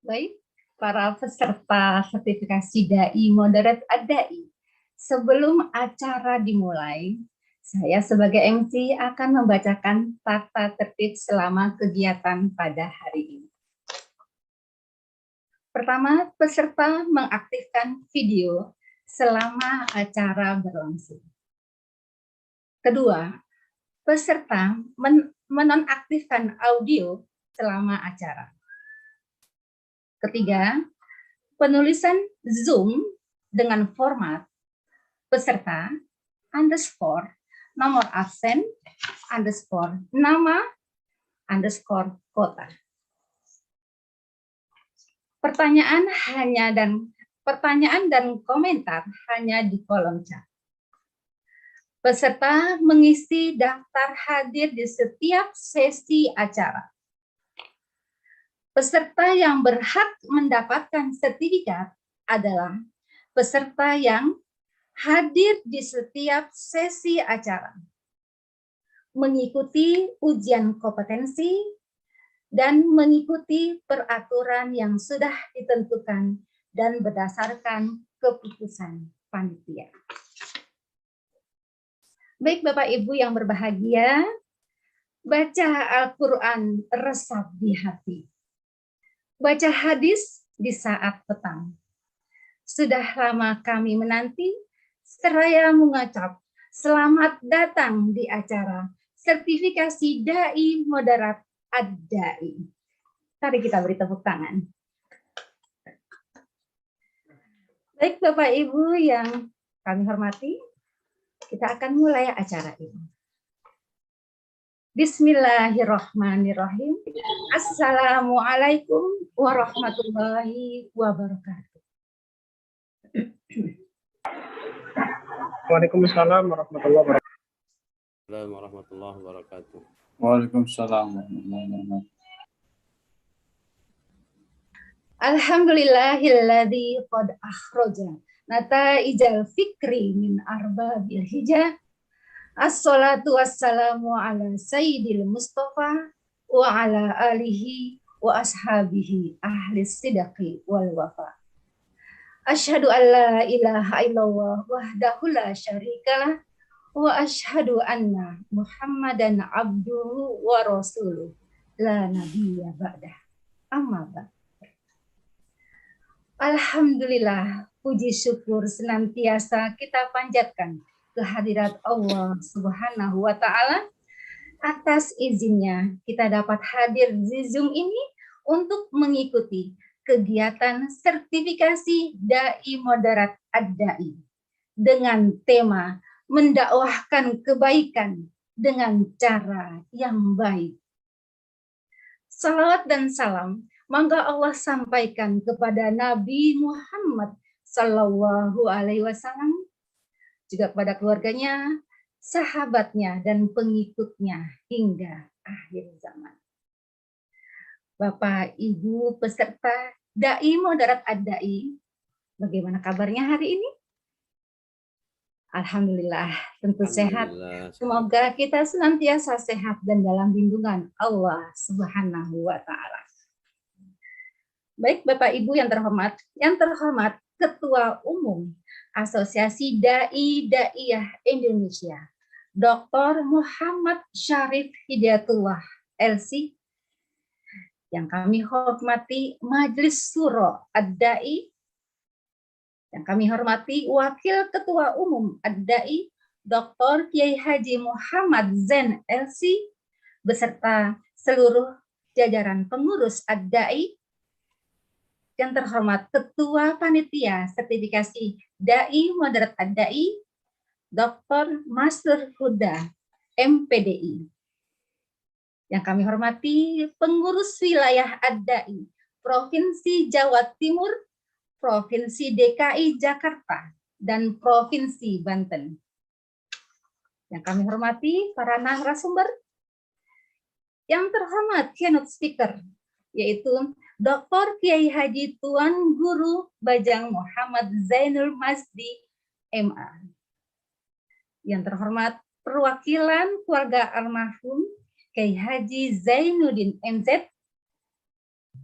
Baik, para peserta sertifikasi Dai Moderat Ad-Dai. Sebelum acara dimulai, saya sebagai MC akan membacakan tata tertib selama kegiatan pada hari ini. Pertama, peserta mengaktifkan video selama acara berlangsung. Kedua, peserta menonaktifkan audio selama acara. Ketiga, penulisan Zoom dengan format peserta underscore nomor absen underscore nama underscore kota. Pertanyaan dan komentar hanya di kolom chat. Peserta mengisi daftar hadir di setiap sesi acara. Peserta yang berhak mendapatkan sertifikat adalah peserta yang hadir di setiap sesi acara, mengikuti ujian kompetensi, dan mengikuti peraturan yang sudah ditentukan dan berdasarkan keputusan panitia. Baik Bapak Ibu yang berbahagia, baca Al-Quran resap di hati. Baca hadis di saat petang. Sudah lama kami menanti, seraya mengucap selamat datang di acara sertifikasi Dai Moderat Ad-Dai. Mari kita beri tepuk tangan. Baik Bapak Ibu yang kami hormati, kita akan mulai acara ini. Bismillahirrahmanirrahim. Assalamualaikum warahmatullahi wabarakatuh. Waalaikumsalam warahmatullahi wabarakatuh. Warahmatullahi wabarakatuh. Waalaikumsalam warahmatullahi wabarakatuh. Alhamdulillahilladzi qad akhraja nataijal fikri min arbabil hijah. Assalatu wassalamu ala sayyidil Mustafa wa ala alihi wa ashabihi ahli sidqi wal wafa. Asyhadu an la ilaha illallah wahdahu la syarikalah wa asyhadu anna Muhammadan abduhu wa rasuluh la nabiyya ba'dah. Amma ba'd. Alhamdulillah, puji syukur senantiasa kita panjatkan kehadirat Allah Subhanahu wa Ta'ala. Atas izinnya, kita dapat hadir di Zoom ini untuk mengikuti kegiatan sertifikasi Dai Moderat Ad-Dai dengan tema mendakwahkan kebaikan dengan cara yang baik. Salawat dan salam monggo Allah sampaikan kepada Nabi Muhammad Sallallahu Alaihi Wasallam, juga kepada keluarganya, sahabatnya, dan pengikutnya hingga akhir zaman. Bapak, Ibu, peserta Dai Moderat Ad-Dai, bagaimana kabarnya hari ini? Alhamdulillah, tentu sehat. Semoga kita senantiasa sehat dan dalam lindungan Allah Subhanahu wa Ta'ala. Baik, Bapak Ibu yang terhormat Ketua Umum Asosiasi Dai-Daiyah Indonesia, Dr. Muhammad Syarif Hidayatullah, LC, yang kami hormati Majelis Syuro Ad-Dai, yang kami hormati Wakil Ketua Umum Ad-Dai, Dr. Kiai Haji Muhammad Zain, LC, beserta seluruh jajaran pengurus Ad-Dai, yang terhormat Ketua Panitia Sertifikasi Dai Moderat Ad-Dai, Dr. Master Huda, MPDI. Yang kami hormati pengurus wilayah Ad-Dai, Provinsi Jawa Timur, Provinsi DKI Jakarta, dan Provinsi Banten. Yang kami hormati para narasumber, yang terhormat keynote speaker, yaitu Dr. Kiai Haji Tuan Guru Bajang Muhammad Zainul Masdi, MA. Yang terhormat perwakilan keluarga almarhum Kiai Haji Zainuddin MZ,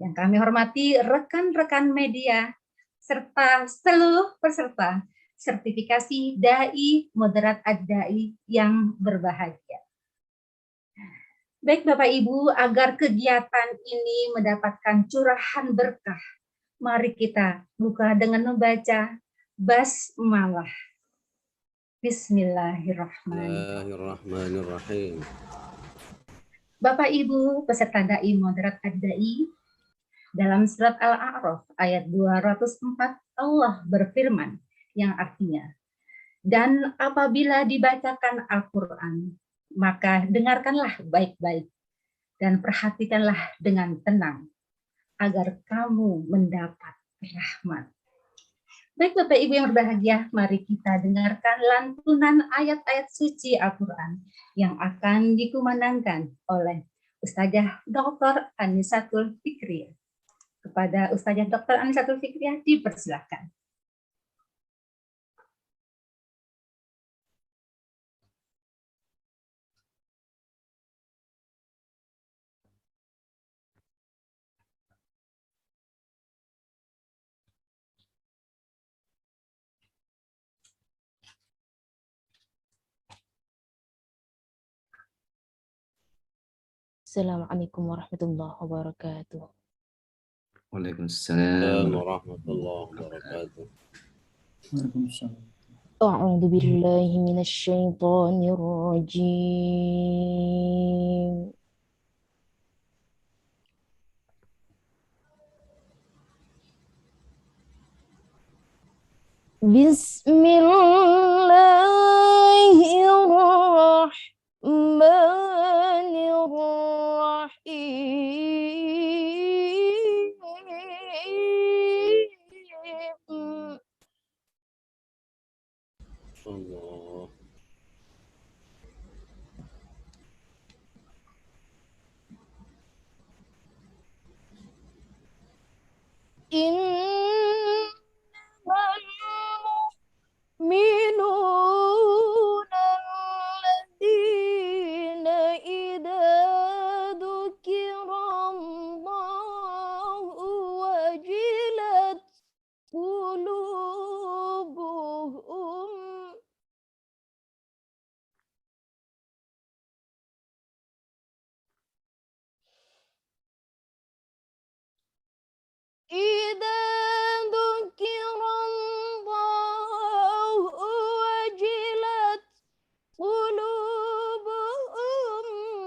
Yang kami hormati rekan-rekan media serta seluruh peserta sertifikasi Dai Moderat Ad-Dai yang berbahagia. Baik Bapak Ibu, agar kegiatan ini mendapatkan curahan berkah, mari kita buka dengan membaca basmalah. Bismillahirrahmanirrahim. Bismillahirrahmanirrahim. Bapak Ibu peserta Dai Moderat Ad-Dai, dalam surat Al-A'raf ayat 204 Allah berfirman yang artinya, dan apabila dibacakan Al-Quran, maka dengarkanlah baik-baik dan perhatikanlah dengan tenang agar kamu mendapat rahmat. Baik Bapak Ibu yang berbahagia, mari kita dengarkan lantunan ayat-ayat suci Al-Quran yang akan dikumandangkan oleh Ustazah Dr. Anisatul Fikriyah. Kepada Ustazah Dr. Anisatul Fikriyah dipersilakan. Assalamualaikum warahmatullahi wabarakatuh. Waalaikumsalam. Warahmatullahi wabarakatuh. Waalaikumsalam. A'udzu billahi minasy syaithanir rajim. Bismillahirrahmanirrahim. Allah. Innamal mu'minuna alladzina idza dzukirallahu wajilat qulubuhum idza dzukirallahu wajilat qulubuhum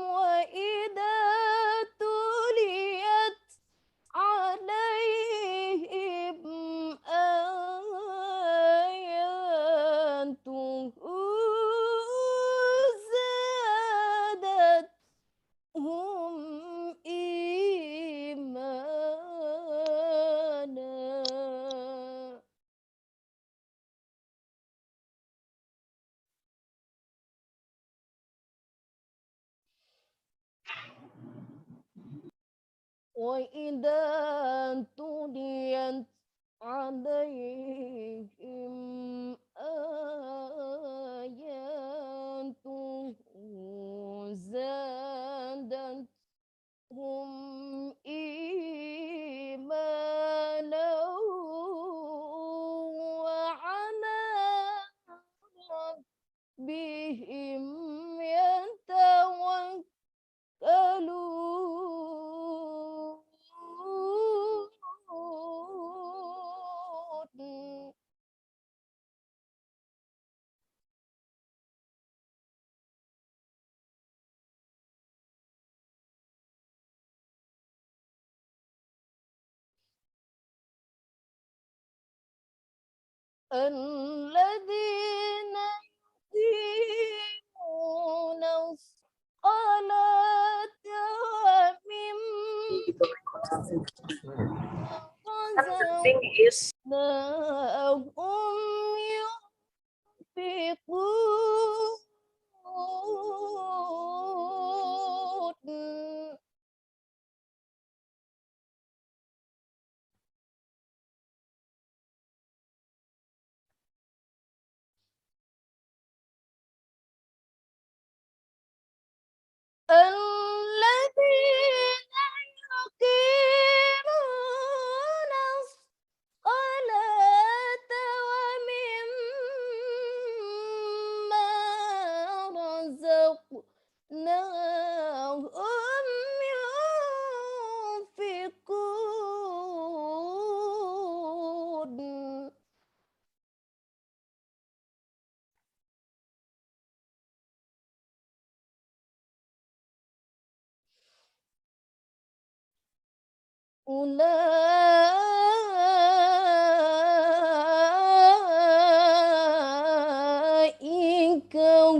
wa idza tuliyat alaihim ayatuhu zadatuhum imana. Wa idza tuliyat alaihim ayatuhu zadatuhum imana wa ala rabbihim yatawakkalun. الذين يقيمون الصلاة ومما رزقناهم ينفقون. الذين يقيمون ulaika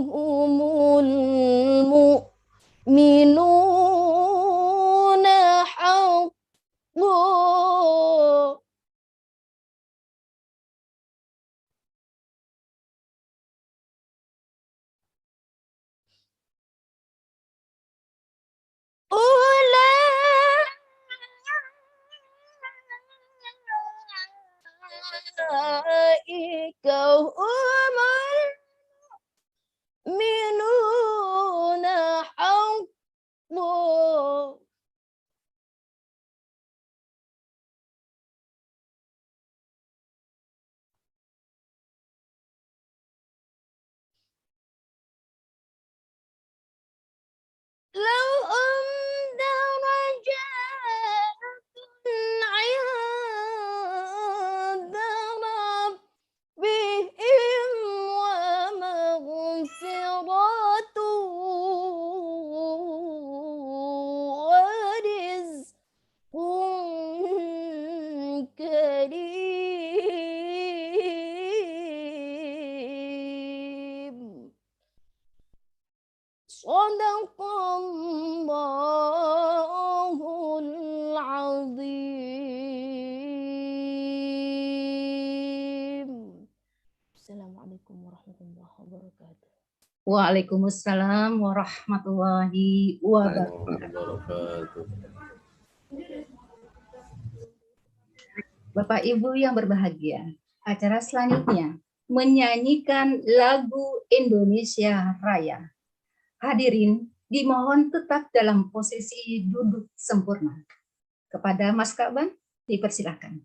humul mu'minuna haqqan. Ulaika humul mu'minuna haqqan. لهم درجات عند ربهم ومغفرة ورزق كريم. Sadaqallahul azim. Assalamualaikum warahmatullahi wabarakatuh. Waalaikumsalam warahmatullahi wabarakatuh. Wabarakatuh. Bapak Ibu yang berbahagia, acara selanjutnya menyanyikan lagu Indonesia Raya. Hadirin dimohon tetap dalam posisi duduk sempurna. Kepada Mas Kaban dipersilakan.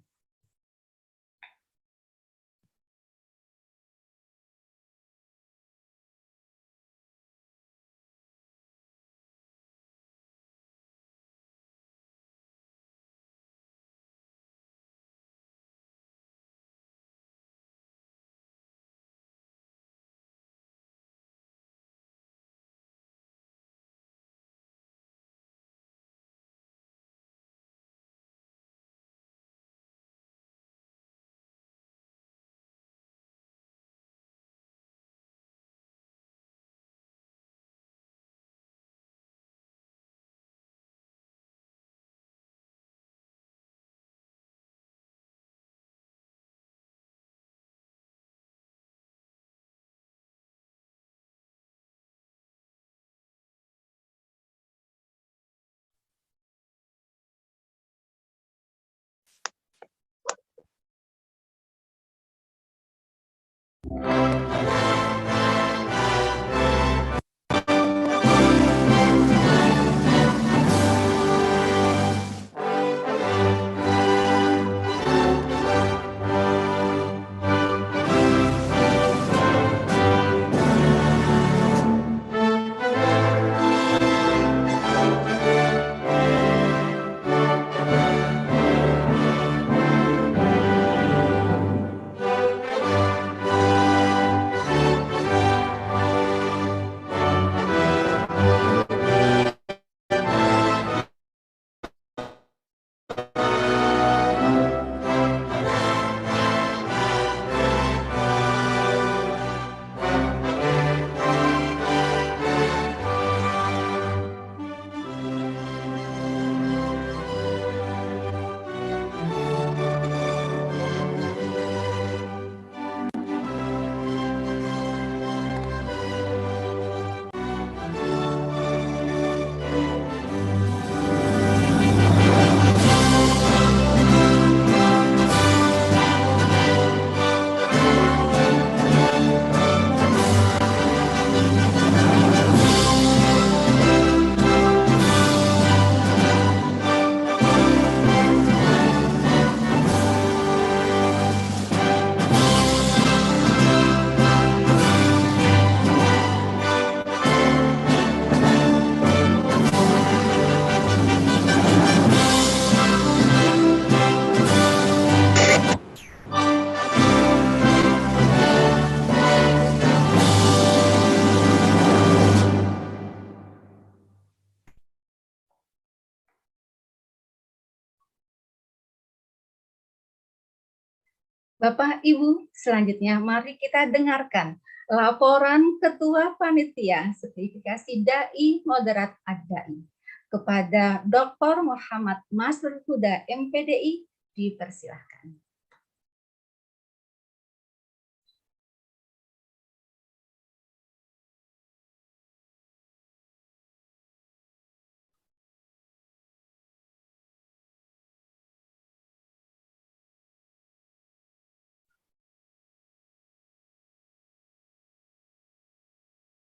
Bapak, Ibu, selanjutnya mari kita dengarkan laporan Ketua Panitia Sertifikasi Dai Moderat Ad-Dai kepada Dr. Muhammad Masrur Huda, MPDI, dipersilahkan.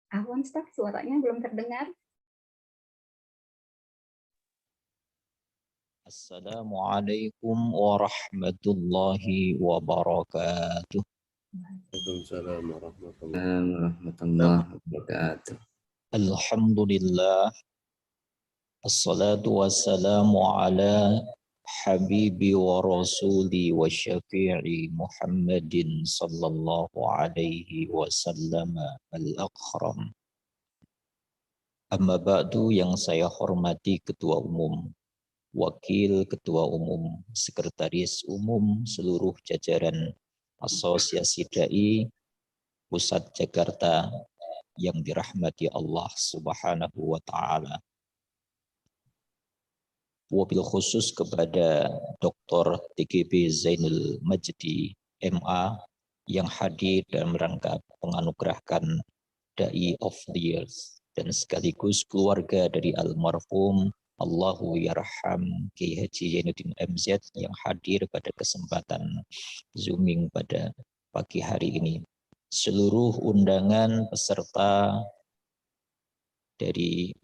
Ahwan, Ustaz, suaranya belum terdengar. Assalamualaikum warahmatullahi wabarakatuh. Waalaikumsalam warahmatullahi wabarakatuh. Alhamdulillah. Assalatu wassalamu ala habibi wa rasuli wa syafi'i Muhammadin sallallahu alaihi wasallam al-akram. Amma ba'du, yang saya hormati Ketua Umum, Wakil Ketua Umum, Sekretaris Umum, seluruh jajaran Asosiasi Dai Pusat Jakarta yang dirahmati Allah Subhanahu wa Ta'ala. Wabil khusus kepada Dr. TGB Zainul Majdi MA yang hadir dalam rangka penganugerahan Dai of the Year dan sekaligus keluarga dari almarhum Allahu Yarham Kiai Haji Zainuddin MZ yang hadir pada kesempatan Zooming pada pagi hari ini. Seluruh undangan peserta dari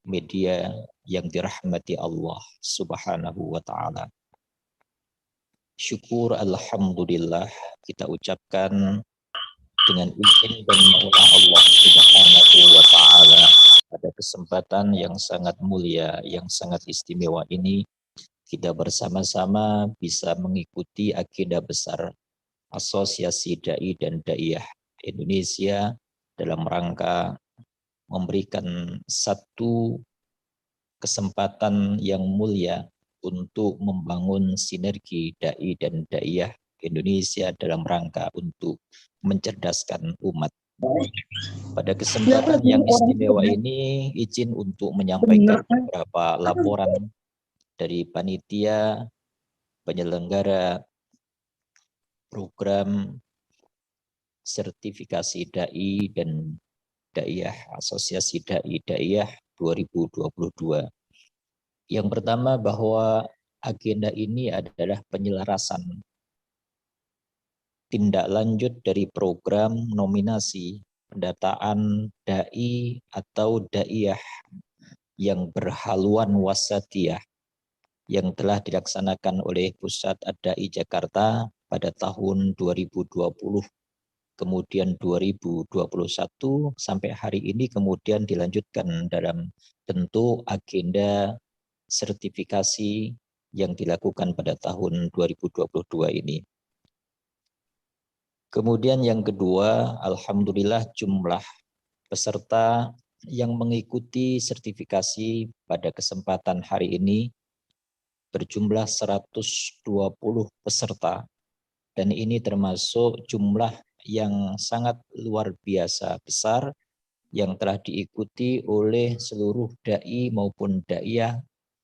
media yang dirahmati Allah Subhanahu wa Ta'ala. Syukur alhamdulillah kita ucapkan dengan izin dan maulah Allah Subhanahu wa Ta'ala pada kesempatan yang sangat mulia, yang sangat istimewa ini, kita bersama-sama bisa mengikuti agenda besar Asosiasi Dai dan Daiyah Indonesia dalam rangka memberikan satu kesempatan yang mulia untuk membangun sinergi Dai dan Daiyah Indonesia dalam rangka untuk mencerdaskan umat. Pada kesempatan yang istimewa ini, izin untuk menyampaikan beberapa laporan dari panitia penyelenggara program sertifikasi Dai dan Daiyah, Asosiasi Dai Daiyah 2022. Yang pertama, bahwa agenda ini adalah penyelarasan tindak lanjut dari program nominasi pendataan dai atau daiyah yang berhaluan wasatiyah yang telah dilaksanakan oleh Pusat Ad-Dai Jakarta pada tahun 2020, kemudian 2021 sampai hari ini, kemudian dilanjutkan dalam bentuk agenda sertifikasi yang dilakukan pada tahun 2022 ini. Kemudian yang kedua, alhamdulillah jumlah peserta yang mengikuti sertifikasi pada kesempatan hari ini berjumlah 120 peserta, dan ini termasuk jumlah yang sangat luar biasa besar yang telah diikuti oleh seluruh dai maupun daiyah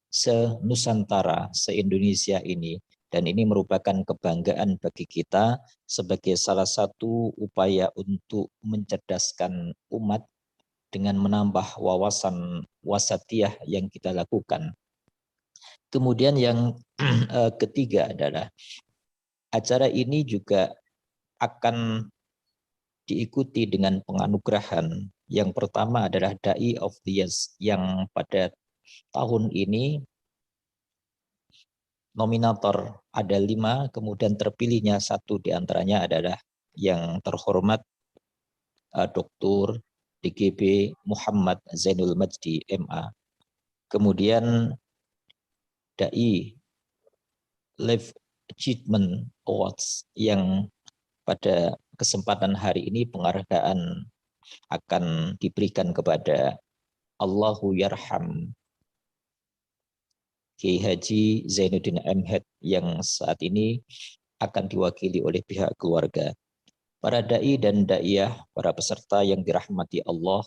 se-Nusantara, se-Indonesia ini. Dan ini merupakan kebanggaan bagi kita sebagai salah satu upaya untuk mencerdaskan umat dengan menambah wawasan wasatiyah yang kita lakukan. Kemudian yang ketiga adalah acara ini juga akan diikuti dengan penganugerahan. Yang pertama adalah Dai of the Year yang pada tahun ini nominator ada 5, kemudian terpilihnya 1 diantaranya adalah yang terhormat Dr. TGB Muhammad Zainul Majdi MA. Kemudian Dai Life Achievement Awards yang pada kesempatan hari ini penghargaan akan diberikan kepada Allahu Yarham Kiai Haji Zainuddin MZ yang saat ini akan diwakili oleh pihak keluarga. Para dai dan daiyah, para peserta yang dirahmati Allah,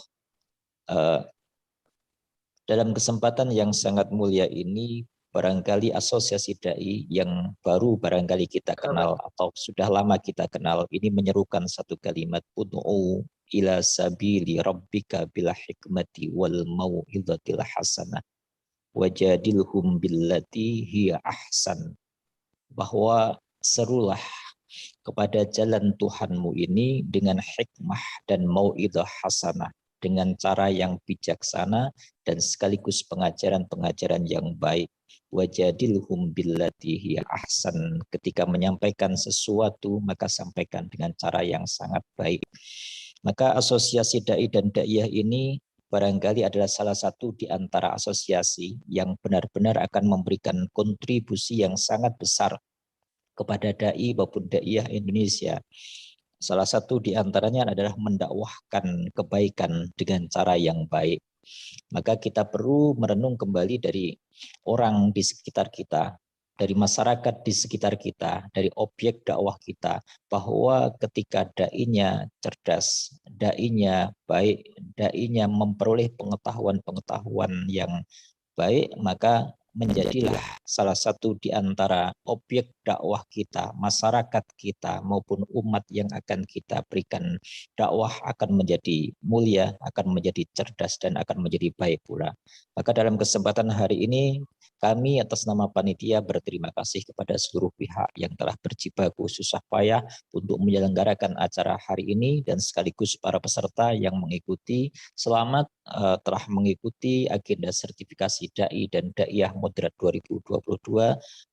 dalam kesempatan yang sangat mulia ini, barangkali asosiasi dai yang baru barangkali kita kenal atau sudah lama kita kenal ini menyerukan satu kalimat, ud'u ila sabili rabbika bil hikmati wal mau'izatil hasanah wajadilhum billati hiya ahsan, bahwa serulah kepada jalan Tuhanmu ini dengan hikmah dan mau'izah hasanah, dengan cara yang bijaksana dan sekaligus pengajaran-pengajaran yang baik. Wajadilhum billati hiya ahsan, ketika menyampaikan sesuatu maka sampaikan dengan cara yang sangat baik. Maka asosiasi dai dan daiyah ini barangkali adalah salah satu di antara asosiasi yang benar-benar akan memberikan kontribusi yang sangat besar kepada dai maupun daiyah Indonesia. Salah satu di antaranya adalah mendakwahkan kebaikan dengan cara yang baik. Maka kita perlu merenung kembali dari orang di sekitar kita, dari masyarakat di sekitar kita, dari objek dakwah kita, bahwa ketika dainya cerdas, dainya baik, dainya memperoleh pengetahuan-pengetahuan yang baik, maka menjadilah salah satu di antara objek dakwah kita, masyarakat kita maupun umat yang akan kita berikan dakwah akan menjadi mulia, akan menjadi cerdas dan akan menjadi baik pula. Maka dalam kesempatan hari ini kami atas nama panitia berterima kasih kepada seluruh pihak yang telah berjibaku susah payah untuk menyelenggarakan acara hari ini dan sekaligus para peserta yang mengikuti. Selamat telah mengikuti agenda sertifikasi dai dan daiyah moderat 2022.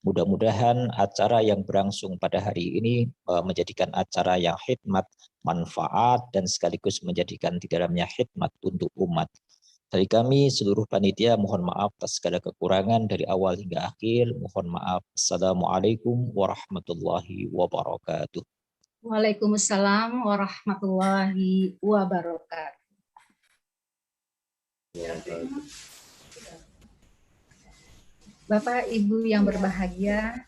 Mudah-mudahan acara yang berlangsung pada hari ini menjadikan acara yang hikmat, manfaat dan sekaligus menjadikan di dalamnya hikmat untuk umat. Dari kami seluruh panitia mohon maaf atas segala kekurangan dari awal hingga akhir. Mohon maaf. Assalamualaikum warahmatullahi wabarakatuh. Waalaikumsalam warahmatullahi wabarakatuh. Bapak Ibu yang berbahagia,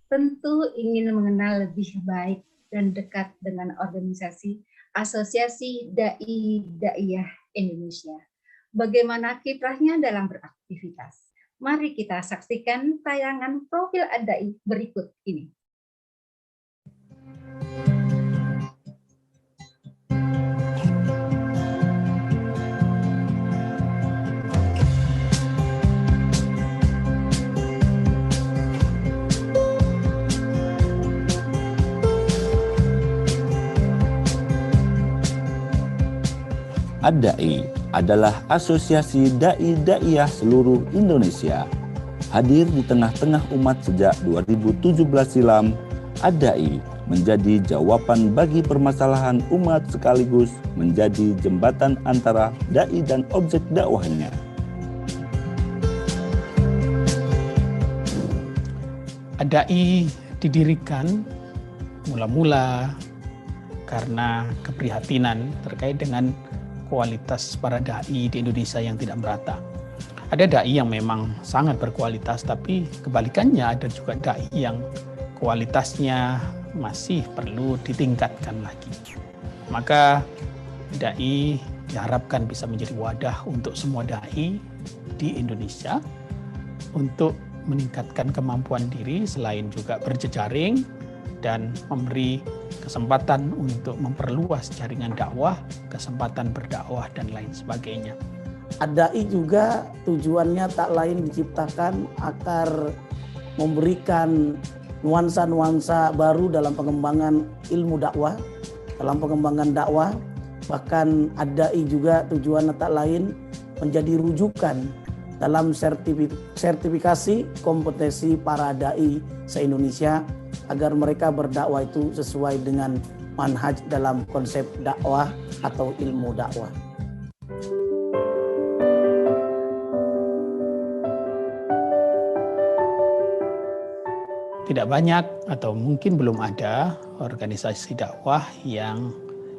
tentu ingin mengenal lebih baik dan dekat dengan organisasi Asosiasi Dai Daiyah Indonesia. Bagaimana kiprahnya dalam beraktivitas? Mari kita saksikan tayangan profil Ad-Dai berikut ini. Ad-Dai adalah asosiasi dai-daiyah seluruh Indonesia. Hadir di tengah-tengah umat sejak 2017 silam, Ad-Dai menjadi jawaban bagi permasalahan umat sekaligus menjadi jembatan antara dai dan objek dakwahnya. Ad-Dai didirikan mula-mula karena keprihatinan terkait dengan kualitas para dai di Indonesia yang tidak merata. Ada dai yang memang sangat berkualitas, tapi kebalikannya ada juga dai yang kualitasnya masih perlu ditingkatkan lagi. Maka dai diharapkan bisa menjadi wadah untuk semua dai di Indonesia untuk meningkatkan kemampuan diri selain juga berjejaring dan memberi kesempatan untuk memperluas jaringan dakwah, kesempatan berdakwah dan lain sebagainya. Ad-Dai juga tujuannya tak lain diciptakan agar memberikan nuansa-nuansa baru dalam pengembangan ilmu dakwah, dalam pengembangan dakwah. Bahkan Ad-Dai juga tujuannya tak lain menjadi rujukan dalam sertifikasi kompetensi para dai se-Indonesia agar mereka berdakwah itu sesuai dengan manhaj dalam konsep dakwah atau ilmu dakwah. Tidak banyak atau mungkin belum ada organisasi dakwah yang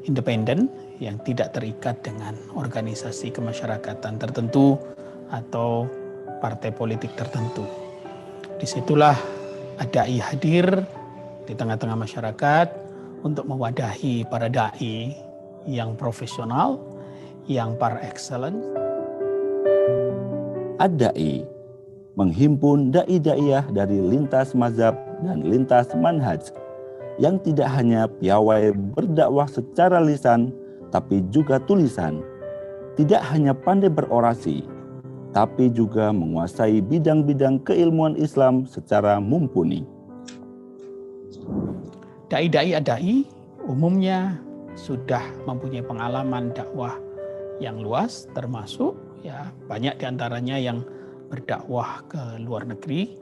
independen, yang tidak terikat dengan organisasi kemasyarakatan tertentu atau partai politik tertentu. Disitulah Ad-Dai hadir di tengah-tengah masyarakat untuk mewadahi para dai yang profesional, yang par excellence. Ad-Da'i menghimpun dai-daiyah dari lintas mazhab dan lintas manhaj yang tidak hanya piawai berdakwah secara lisan tapi juga tulisan, tidak hanya pandai berorasi tapi juga menguasai bidang-bidang keilmuan Islam secara mumpuni. Dai-dai Ad-Da'i umumnya sudah mempunyai pengalaman dakwah yang luas, termasuk ya banyak diantaranya yang berdakwah ke luar negeri,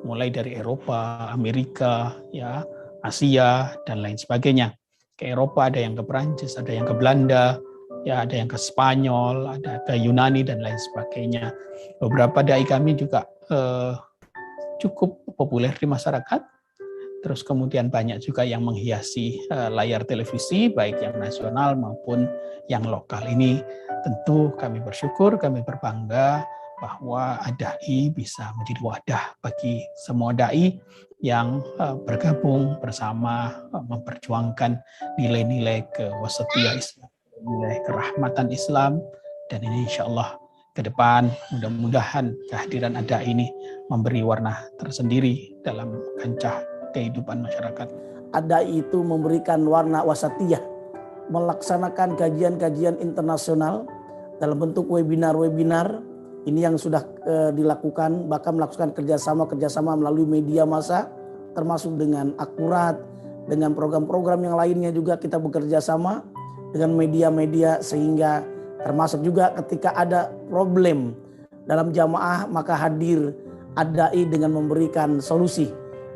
mulai dari Eropa, Amerika, ya Asia dan lain sebagainya. Ke Eropa ada yang ke Perancis, ada yang ke Belanda, ya ada yang ke Spanyol, ada ke Yunani dan lain sebagainya. Beberapa dai kami juga cukup populer di masyarakat. Terus kemudian banyak juga yang menghiasi layar televisi, baik yang nasional maupun yang lokal. Ini tentu kami bersyukur, kami berbangga bahwa Ad-Da'i bisa menjadi wadah bagi semua dai yang bergabung bersama memperjuangkan nilai-nilai kewasatiyah Islam, nilai kerahmatan Islam, dan ini insya Allah ke depan mudah-mudahan kehadiran Ad-Da'i ini memberi warna tersendiri dalam kancah kehidupan masyarakat. Ad-Da'i itu memberikan warna wasatiyah, melaksanakan kajian-kajian internasional dalam bentuk webinar-webinar. Ini yang sudah dilakukan, bahkan melakukan kerjasama melalui media massa, termasuk dengan akurat, dengan program-program yang lainnya juga kita bekerja sama dengan media-media, sehingga termasuk juga ketika ada problem dalam jamaah maka hadir Ad-Da'i dengan memberikan solusi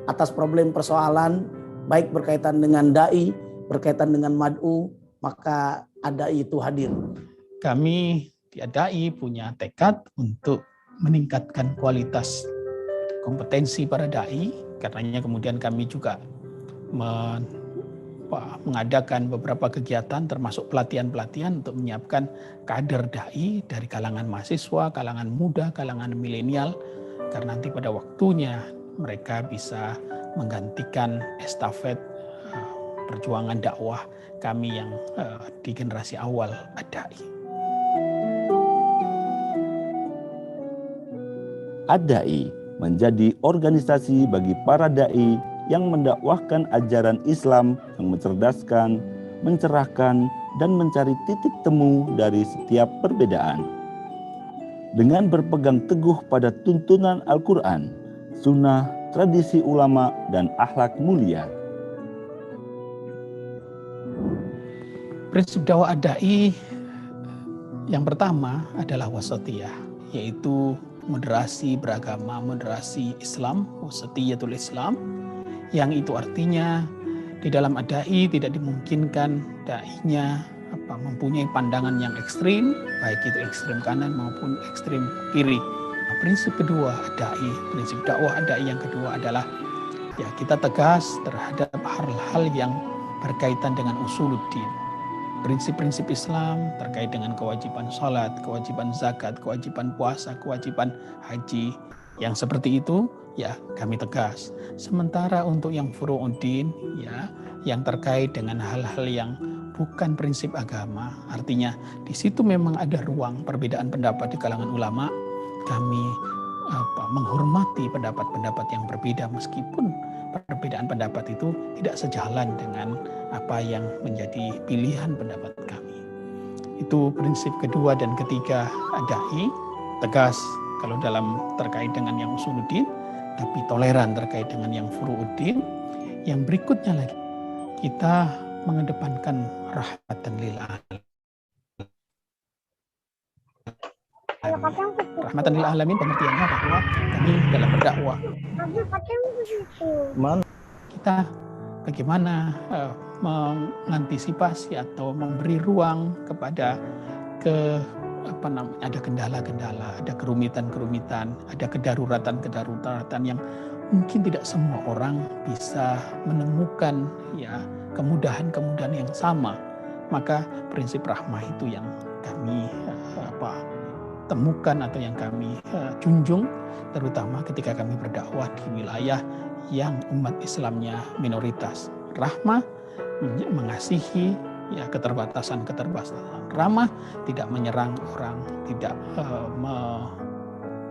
atas problem persoalan, baik berkaitan dengan dai, berkaitan dengan mad'u, maka Ad-Da'i itu hadir. Kami di Ad-Da'i punya tekad untuk meningkatkan kualitas kompetensi para dai, karenanya kemudian kami juga mengadakan beberapa kegiatan termasuk pelatihan-pelatihan untuk menyiapkan kader dai dari kalangan mahasiswa, kalangan muda, kalangan milenial, karena nanti pada waktunya mereka bisa menggantikan estafet perjuangan dakwah kami yang di generasi awal Ad-Da'i. Ad-Da'i menjadi organisasi bagi para dai yang mendakwahkan ajaran Islam yang mencerdaskan, mencerahkan, dan mencari titik temu dari setiap perbedaan. Dengan berpegang teguh pada tuntunan Al-Quran, sunnah, tradisi ulama, dan akhlak mulia. Prinsip dakwah Ad-Da'i yang pertama adalah wasatiyah, yaitu moderasi beragama, moderasi Islam, wasatiyatul Islam, yang itu artinya di dalam Ad-Da'i tidak dimungkinkan dai-nya mempunyai pandangan yang ekstrim, baik itu ekstrim kanan maupun ekstrim kiri. Nah, prinsip kedua Ad-Da'i, prinsip dakwah Ad-Da'i yang kedua adalah ya kita tegas terhadap hal-hal yang berkaitan dengan usuluddin. Prinsip-prinsip Islam terkait dengan kewajiban sholat, kewajiban zakat, kewajiban puasa, kewajiban haji. Yang seperti itu ya kami tegas. Sementara untuk yang furu'uddin ya yang terkait dengan hal-hal yang bukan prinsip agama, artinya di situ memang ada ruang perbedaan pendapat di kalangan ulama. Kami menghormati pendapat-pendapat yang berbeda meskipun perbedaan pendapat itu tidak sejalan dengan apa yang menjadi pilihan pendapat kami. Itu prinsip kedua dan ketiga Ad-Da'i, tegas kalau dalam terkait dengan yang usuluddin, tapi toleran terkait dengan yang furu'uddin. Yang berikutnya lagi, kita mengedepankan rahmatan lil alamin. Rahmatan lil alamin pengertiannya bahwa kami dalam berdakwah kita bagaimana mengantisipasi atau memberi ruang kepada ada kendala-kendala, ada kerumitan-kerumitan, ada kedaruratan-kedaruratan yang mungkin tidak semua orang bisa menemukan ya kemudahan-kemudahan yang sama. Maka prinsip rahmah itu yang kami temukan atau yang kami junjung, terutama ketika kami berdakwah di wilayah yang umat Islamnya minoritas. Rahmah, mengasihi, ya, keterbatasan ramah, tidak menyerang orang, tidak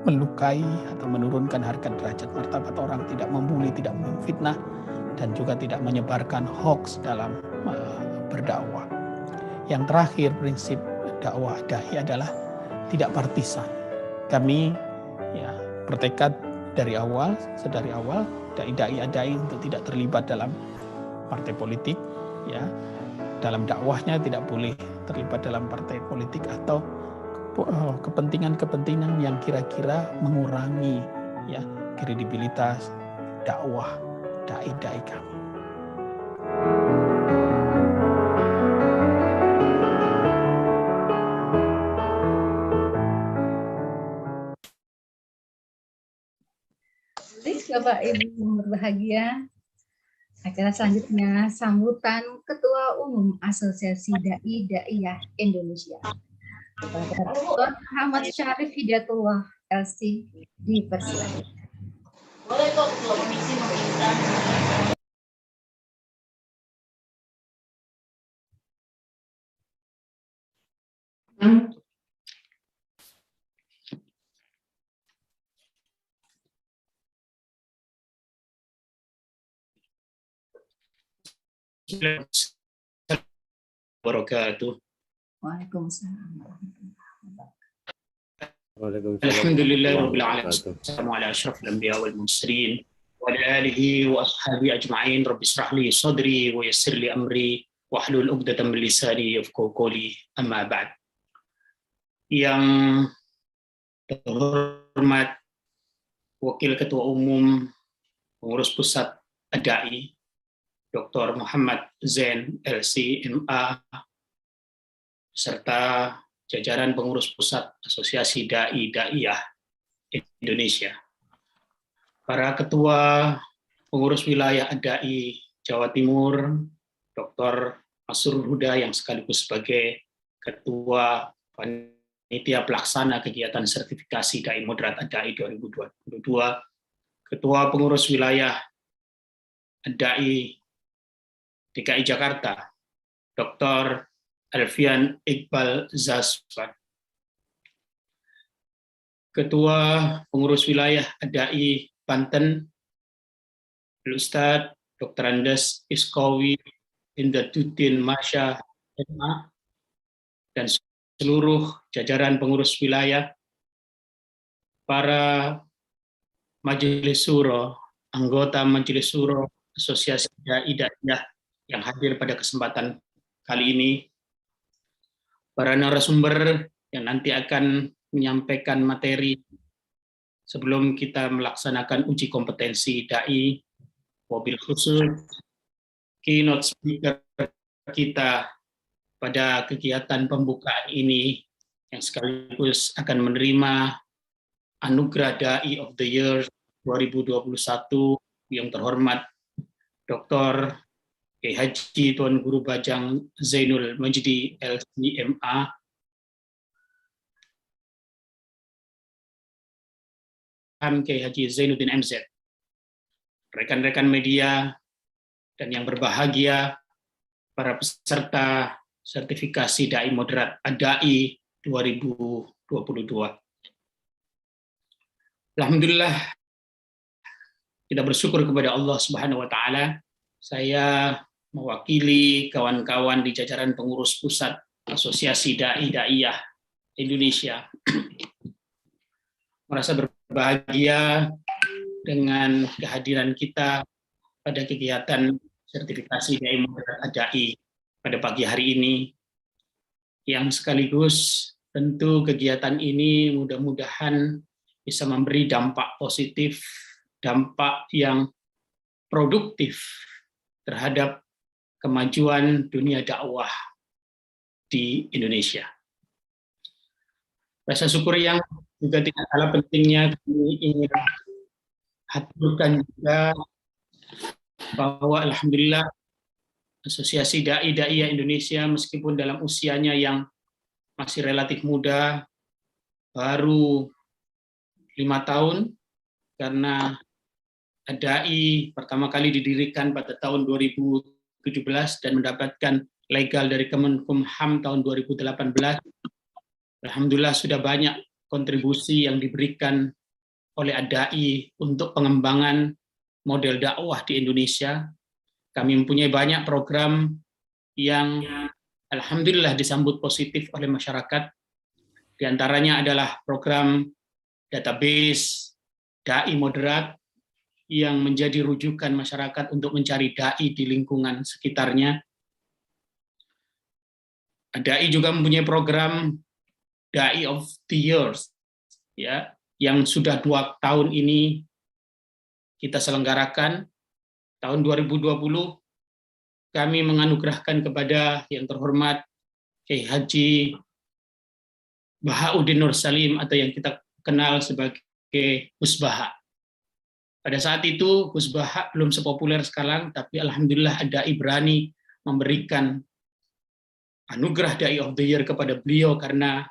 melukai atau menurunkan harga derajat martabat orang, tidak membuli, tidak memfitnah, dan juga tidak menyebarkan hoax dalam berdakwah. Yang terakhir, prinsip dakwah dai adalah tidak partisan. Kami, ya, bertekad dari awal, sedari awal, dai untuk tidak terlibat dalam partai politik, ya, dalam dakwahnya tidak boleh terlibat dalam partai politik atau kepentingan-kepentingan yang kira-kira mengurangi, ya, kredibilitas dakwah dai kami. Bapak Ibu yang berbahagia, acara selanjutnya sambutan Ketua Umum Asosiasi Dai Daiyah Indonesia, Bapak Dr. Muhammad Syarif Hidayatullah LC, dipersilakan. Boleh kok Ketua Komisi meminta. Wabarakatuh. Waalaikumsalam. Alhamdulillahirabbil alamin. Assalamu ala asyrafil anbiya wal mursalin wa ala alihi wa ashabihi ajma'in. Rabbi shrah li sadri wa yassir li amri wahlul 'uqdatam min lisani yafqahu qawli. Amma ba'd. Yang terhormat Wakil Ketua Umum Pengurus Pusat DAI Dr. Muhammad Zain LC MA serta jajaran pengurus pusat Asosiasi Dai Daiyah Indonesia, para ketua pengurus wilayah Dai Jawa Timur, Dr. Masrur Huda yang sekaligus sebagai ketua panitia pelaksana kegiatan sertifikasi Dai Moderat Dai 2022, ketua pengurus wilayah Dai DKI Jakarta, Dr. Alfian Iqbal Zaswan, Ketua Pengurus Wilayah Dai Banten, Ustadz Dr. Andes Iskowi Indatuddin Masya MA, dan seluruh jajaran pengurus wilayah, para majelis suro, anggota majelis suro Asosiasi Dai Daiyah yang hadir pada kesempatan kali ini, para narasumber yang nanti akan menyampaikan materi sebelum kita melaksanakan uji kompetensi dai, wabil khusus keynote speaker kita pada kegiatan pembukaan ini yang sekaligus akan menerima anugerah Dai of the Year 2021 yang terhormat Dr. Kiai Haji Tuan Guru Bajang Zainul Majdi LCMA, Kiai Haji Zainuddin MZ, rekan-rekan media, dan yang berbahagia, para peserta sertifikasi Dai Moderat Dai 2022. Alhamdulillah, kita bersyukur kepada Allah Subhanahu wa Ta'ala. Saya mewakili kawan-kawan di jajaran pengurus pusat Asosiasi Dai Daiyah Indonesia merasa berbahagia dengan kehadiran kita pada kegiatan sertifikasi Dai Moderat Dai pada pagi hari ini, yang sekaligus tentu kegiatan ini mudah-mudahan bisa memberi dampak positif, dampak yang produktif terhadap kemajuan dunia dakwah di Indonesia. Rasa syukur yang juga tidak kalah pentingnya kami ingin haturkan juga bahwa alhamdulillah Asosiasi Dai Daiyah Indonesia meskipun dalam usianya yang masih relatif muda, baru 5 tahun, karena DAI pertama kali didirikan pada tahun 2017 dan mendapatkan legal dari Kemenkumham tahun 2018. Alhamdulillah sudah banyak kontribusi yang diberikan oleh DAI untuk pengembangan model dakwah di Indonesia. Kami mempunyai banyak program yang alhamdulillah disambut positif oleh masyarakat. Di antaranya adalah program database DAI moderat yang menjadi rujukan masyarakat untuk mencari DAI di lingkungan sekitarnya. DAI juga mempunyai program DAI of the Years, ya, yang sudah 2 tahun ini kita selenggarakan. Tahun 2020 kami menganugerahkan kepada yang terhormat Kiai Haji Bahauddin Nur Salim atau yang kita kenal sebagai Gus Baha. Pada saat itu Gus Baha belum sepopuler sekarang, tapi alhamdulillah DAI berani memberikan anugerah DAI of the Year kepada beliau karena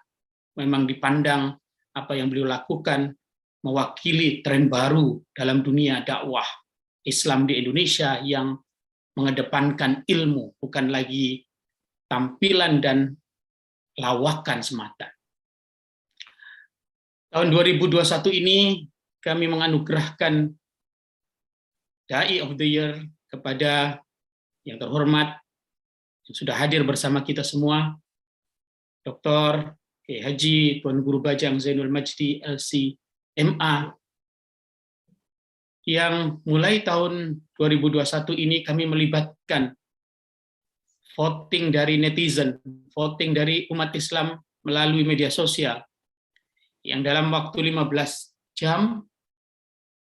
memang dipandang apa yang beliau lakukan mewakili tren baru dalam dunia dakwah Islam di Indonesia yang mengedepankan ilmu, bukan lagi tampilan dan lawakan semata. Tahun 2021 ini kami menganugerahkan DAI of the Year kepada yang terhormat yang sudah hadir bersama kita semua, Dr. Kiai Haji Tuan Guru Bajang Zainul Majdi LC MA, yang mulai tahun 2021 ini kami melibatkan voting dari netizen, voting dari umat Islam melalui media sosial, yang dalam waktu 15 jam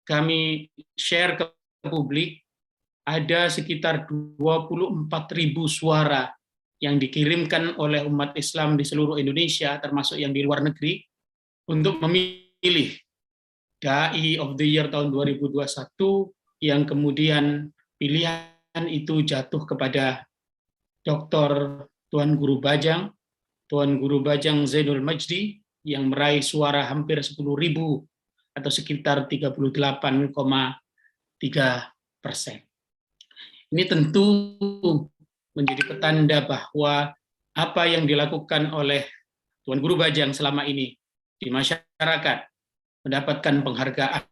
kami share ke publik ada sekitar 24.000 suara yang dikirimkan oleh umat Islam di seluruh Indonesia, termasuk yang di luar negeri, untuk memilih DAI of the Year tahun 2021, yang kemudian pilihan itu jatuh kepada Dr. Tuan Guru Bajang Zainul Majdi, yang meraih suara hampir 10.000 atau sekitar 38,3%. Ini tentu menjadi petanda bahwa apa yang dilakukan oleh Tuan Guru Bajang selama ini di masyarakat, mendapatkan penghargaan,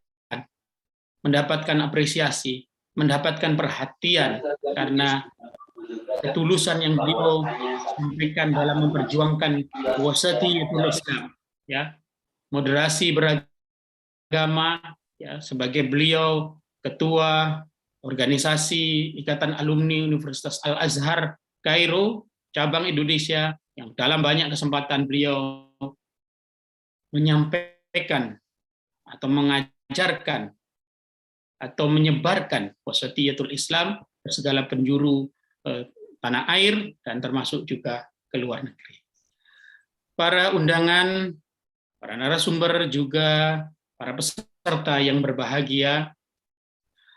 mendapatkan apresiasi, mendapatkan perhatian karena ketulusan yang beliau sampaikan dalam memperjuangkan wasatiyatul Islam, ya, moderasi beragama, ya, sebagai beliau ketua organisasi Ikatan Alumni Universitas Al-Azhar Kairo cabang Indonesia, yang dalam banyak kesempatan beliau menyampaikan atau mengajarkan atau menyebarkan wasatiyatul Islam ke segala penjuru tanah air dan termasuk juga ke luar negeri. Para undangan, para narasumber, juga para peserta yang berbahagia,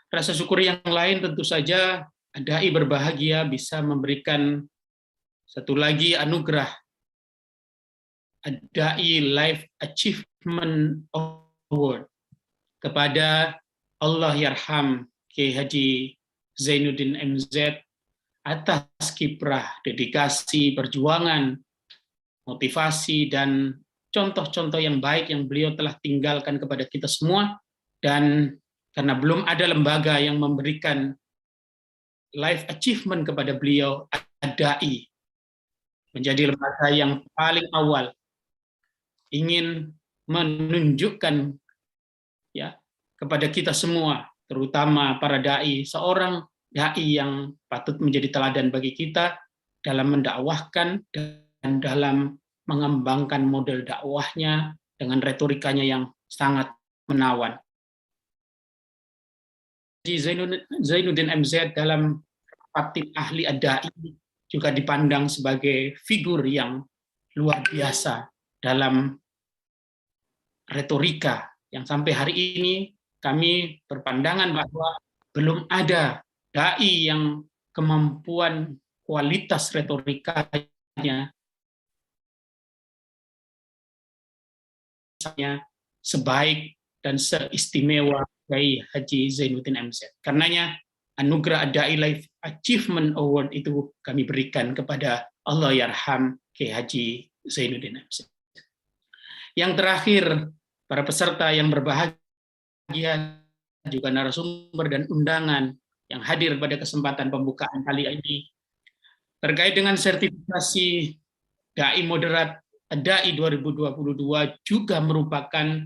rasa syukur yang lain tentu saja DAI berbahagia bisa memberikan satu lagi anugerah, DAI Life Achievement Award kepada Allahyarham Kiai Haji Zainuddin MZ atas kiprah, dedikasi, perjuangan, motivasi, dan contoh-contoh yang baik yang beliau telah tinggalkan kepada kita semua. Dan karena belum ada lembaga yang memberikan life achievement kepada beliau, DAI menjadi lembaga yang paling awal ingin menunjukkan, ya, kepada kita semua, terutama para DAI, seorang DAI yang patut menjadi teladan bagi kita dalam mendakwahkan dan dalam mengembangkan model dakwahnya dengan retorikanya yang sangat menawan. Zainuddin MZ dalam tim ahli DAI juga dipandang sebagai figur yang luar biasa dalam retorika, yang sampai hari ini kami berpandangan bahwa belum ada DAI yang kemampuan kualitas retorikanya misalnya sebaik dan seistimewa Kiai Haji Zainuddin MZ. Karenanya anugerah Dai Life Achievement Award itu kami berikan kepada Allahyarham Kiai Haji Zainuddin MZ. Yang terakhir, para peserta yang berbahagia, juga narasumber dan undangan yang hadir pada kesempatan pembukaan kali ini, terkait dengan sertifikasi Dai Moderat Dai 2022 juga merupakan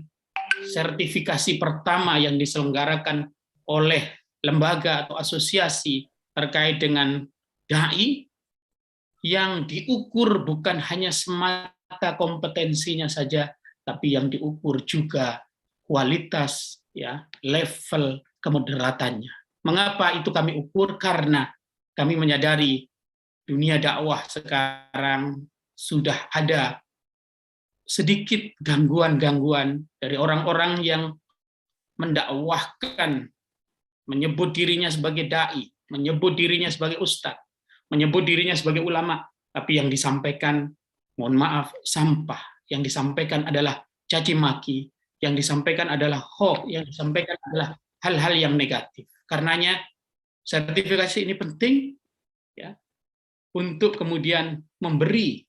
sertifikasi pertama yang diselenggarakan oleh lembaga atau asosiasi terkait dengan dai yang diukur bukan hanya semata kompetensinya saja, tapi yang diukur juga kualitas, ya, level kemoderatannya. Mengapa itu kami ukur? Karena kami menyadari dunia dakwah sekarang sudah ada sedikit gangguan-gangguan dari orang-orang yang mendakwahkan, menyebut dirinya sebagai dai, menyebut dirinya sebagai ustadz, menyebut dirinya sebagai ulama, tapi yang disampaikan, mohon maaf, sampah. Yang disampaikan adalah caci maki, yang disampaikan adalah hoax, yang disampaikan adalah hal-hal yang negatif. Karenanya sertifikasi ini penting, ya, untuk kemudian memberi,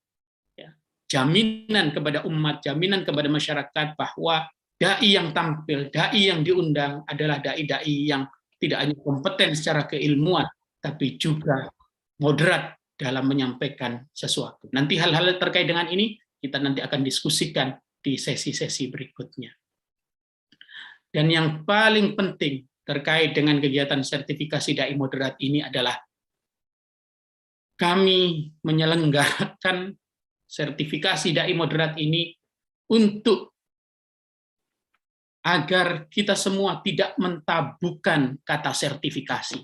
ya, jaminan kepada umat, jaminan kepada masyarakat bahwa dai yang tampil, dai yang diundang adalah dai-dai yang tidak hanya kompeten secara keilmuan, tapi juga moderat dalam menyampaikan sesuatu. Nanti hal-hal terkait dengan ini kita nanti akan diskusikan di sesi-sesi berikutnya. Dan yang paling penting terkait dengan kegiatan sertifikasi dai moderat ini adalah kami menyelenggarakan sertifikasi dai moderat ini untuk agar kita semua tidak mentabukan kata sertifikasi.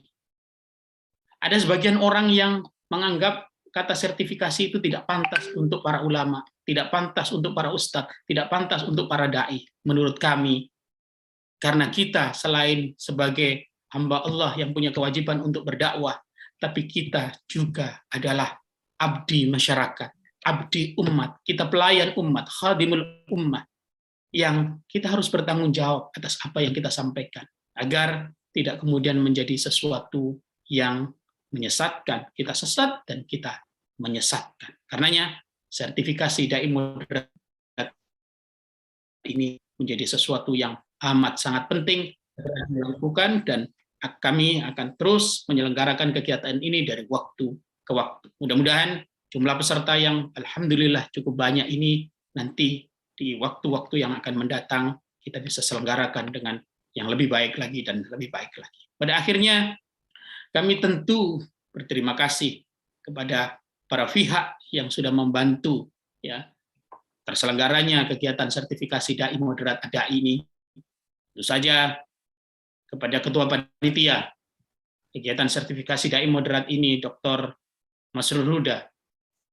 Ada sebagian orang yang menganggap kata sertifikasi itu tidak pantas untuk para ulama, tidak pantas untuk para ustadz, tidak pantas untuk para dai. Menurut kami, karena kita selain sebagai hamba Allah yang punya kewajiban untuk berdakwah, tapi kita juga adalah abdi masyarakat, abdi umat, kita pelayan umat, khadimul ummah, yang kita harus bertanggung jawab atas apa yang kita sampaikan, agar tidak kemudian menjadi sesuatu yang menyesatkan, kita sesat dan kita menyesatkan. Karenanya sertifikasi dai moderat ini menjadi sesuatu yang amat sangat penting dilakukan, dan kami akan terus menyelenggarakan kegiatan ini dari waktu ke waktu. Mudah-mudahan jumlah peserta yang alhamdulillah cukup banyak ini nanti di waktu-waktu yang akan mendatang kita bisa selenggarakan dengan yang lebih baik lagi dan lebih baik lagi. Pada akhirnya kami tentu berterima kasih kepada para pihak yang sudah membantu, ya, terselenggaranya kegiatan sertifikasi dai moderat dai ini. Tentu saja kepada Ketua Panitia kegiatan sertifikasi dai moderat ini, Dr. Masrur Huda,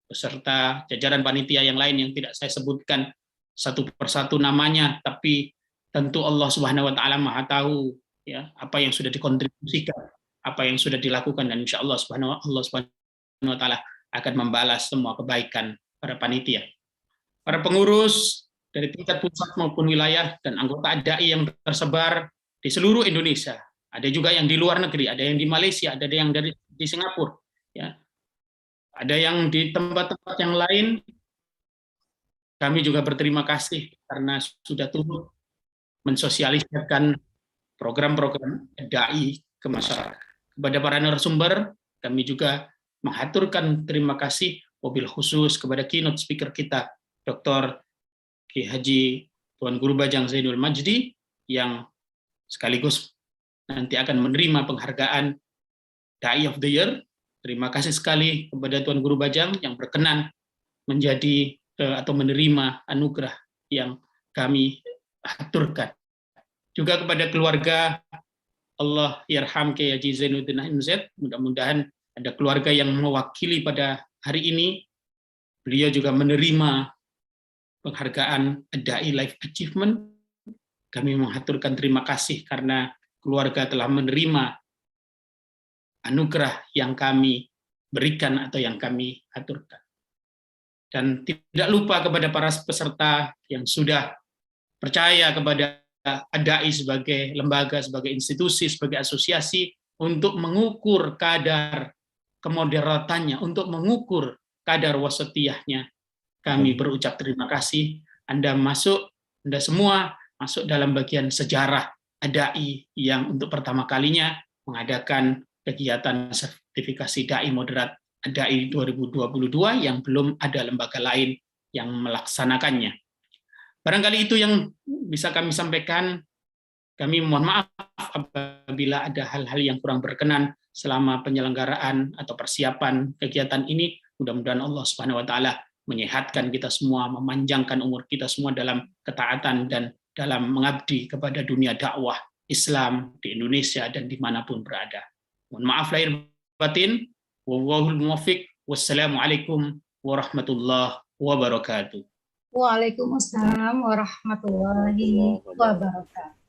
beserta jajaran panitia yang lain yang tidak saya sebutkan satu persatu namanya, tapi tentu Allah Subhanahu wa taala Maha tahu, ya, apa yang sudah dikontribusikan, apa yang sudah dilakukan, dan insya Allah Subhanahu wa taala akan membalas semua kebaikan para panitia. Para pengurus dari tingkat pusat maupun wilayah dan anggota dai yang tersebar di seluruh Indonesia. Ada juga yang di luar negeri, ada yang di Malaysia, ada yang di Singapura, ya. Ada yang di tempat-tempat yang lain. Kami juga berterima kasih karena sudah turut mensosialisasikan program-program dai ke masyarakat. Kepada para narasumber, kami juga mengaturkan terima kasih wabil khusus kepada keynote speaker kita, Dr. Kiai Haji Tuan Guru Bajang Zainul Majdi, yang sekaligus nanti akan menerima penghargaan Dai of the Year. Terima kasih sekali kepada Tuan Guru Bajang yang berkenan menjadi atau menerima anugerah yang kami aturkan. Juga kepada keluarga Allahyarham Kiai Haji Zainuddin MZ, mudah-mudahan ada keluarga yang mewakili pada hari ini. Beliau juga menerima penghargaan Dai Life Achievement. Kami mengaturkan terima kasih karena keluarga telah menerima anugerah yang kami berikan atau yang kami aturkan. Dan tidak lupa kepada para peserta yang sudah percaya kepada ADAI sebagai lembaga, sebagai institusi, sebagai asosiasi untuk mengukur kadar kemoderatannya, untuk mengukur kadar wasatiyahnya. Kami berucap terima kasih. Anda semua masuk dalam bagian sejarah ADAI yang untuk pertama kalinya mengadakan kegiatan sertifikasi dai moderat ADAI 2022 yang belum ada lembaga lain yang melaksanakannya. Barangkali itu yang bisa kami sampaikan. Kami mohon maaf apabila ada hal-hal yang kurang berkenan selama penyelenggaraan atau persiapan kegiatan ini. Mudah-mudahan Allah Subhanahu wa taala menyehatkan kita semua, memanjangkan umur kita semua dalam ketaatan dan dalam mengabdi kepada dunia dakwah Islam di Indonesia dan dimanapun berada. Mohon maaf lahir batin. Wallahul muwaffiq. Wassalamualaikum warahmatullahi wabarakatuh. Waalaikumsalam warahmatullahi wabarakatuh.